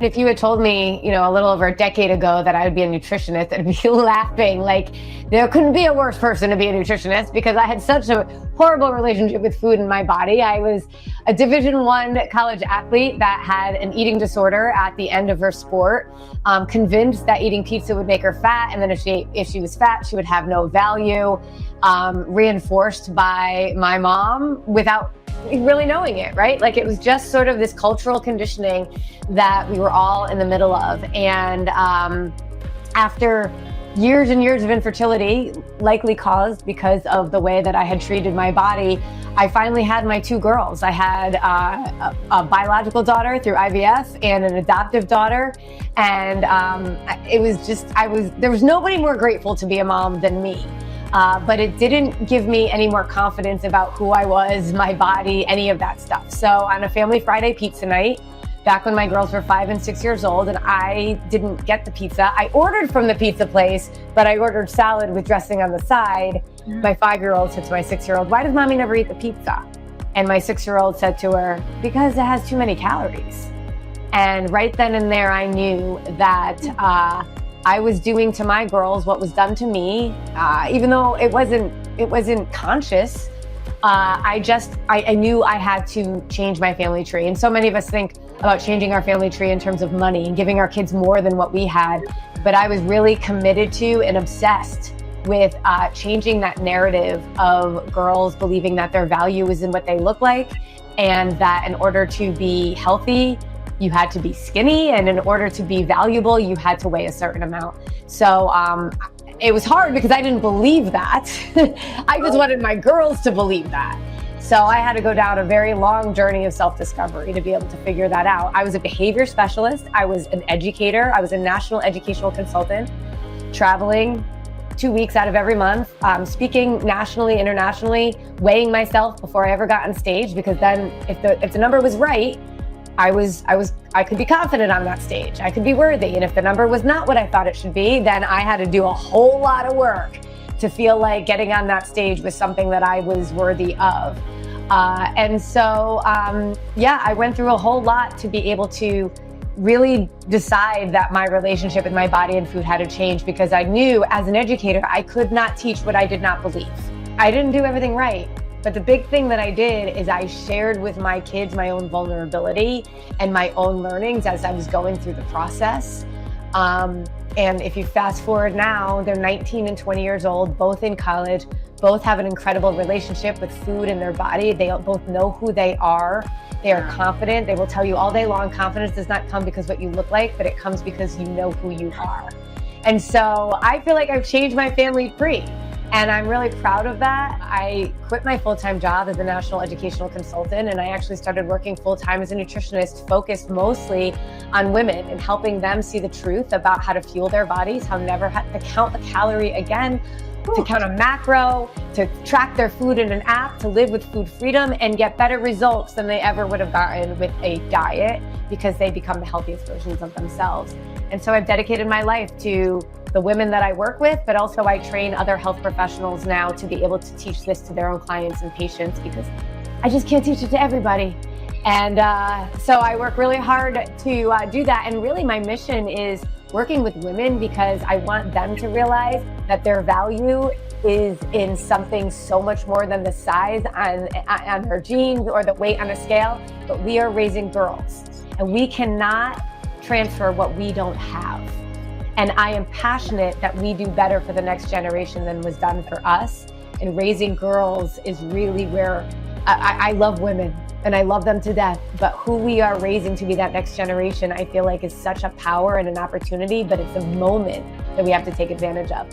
If you had told me, a little over a decade ago that I would be a nutritionist, I'd be laughing. Like, there couldn't be a worse person to be a nutritionist because I had such a horrible relationship with food and my body. I was a Division I college athlete that had an eating disorder at the end of her sport, convinced that eating pizza would make her fat, and then if she was fat, she would have no value, reinforced by my mom without really knowing it, right? Like, it was just sort of this cultural conditioning that we were all in the middle of. And after years and years of infertility, likely caused because of the way that I had treated my body, I finally had my two girls. I had a biological daughter through IVF and an adoptive daughter. And it was just, there was nobody more grateful to be a mom than me. But it didn't give me any more confidence about who I was, my body, any of that stuff. So on a Family Friday pizza night, back when my girls were 5 and 6 years old, and I didn't get the pizza, I ordered from the pizza place, but I ordered salad with dressing on the side. My 5-year-old said to my 6-year-old, "Why does mommy never eat the pizza?" And my 6-year-old said to her, "Because it has too many calories." And right then and there, I knew that I was doing to my girls what was done to me, even though it wasn't conscious. I knew I had to change my family tree. And so many of us think about changing our family tree in terms of money and giving our kids more than what we had. But I was really committed to and obsessed with changing that narrative of girls believing that their value is in what they look like, and that in order to be healthy, you had to be skinny, and in order to be valuable, you had to weigh a certain amount. So it was hard because I didn't believe that. I just wanted my girls to believe that. So I had to go down a very long journey of self-discovery to be able to figure that out. I was a behavior specialist. I was an educator. I was a national educational consultant, traveling 2 weeks out of every month, speaking nationally, internationally, weighing myself before I ever got on stage, because then if the number was right, I could be confident on that stage. I could be worthy. And if the number was not what I thought it should be, then I had to do a whole lot of work to feel like getting on that stage was something that I was worthy of. And so, I went through a whole lot to be able to really decide that my relationship with my body and food had to change, because I knew as an educator, I could not teach what I did not believe. I didn't do everything right. But the big thing that I did is I shared with my kids my own vulnerability and my own learnings as I was going through the process. And if you fast forward now, they're 19 and 20 years old, both in college, both have an incredible relationship with food and their body. They both know who they are. They are confident. They will tell you all day long, confidence does not come because what you look like, but it comes because you know who you are. And so I feel like I've changed my family tree. And I'm really proud of that. I quit my full-time job as a national educational consultant, and I actually started working full-time as a nutritionist, focused mostly on women and helping them see the truth about how to fuel their bodies, how never to count a calorie again, to count a macro, to track their food in an app, to live with food freedom and get better results than they ever would have gotten with a diet, because they become the healthiest versions of themselves. And so I've dedicated my life to the women that I work with, but also I train other health professionals now to be able to teach this to their own clients and patients, because I just can't teach it to everybody. And so I work really hard to do that. And really my mission is working with women because I want them to realize that their value is in something so much more than the size on her jeans or the weight on a scale. But we are raising girls, and we cannot transfer what we don't have. And I am passionate that we do better for the next generation than was done for us. And raising girls is really where I love women and I love them to death. But who we are raising to be that next generation, I feel like is such a power and an opportunity, but it's a moment that we have to take advantage of.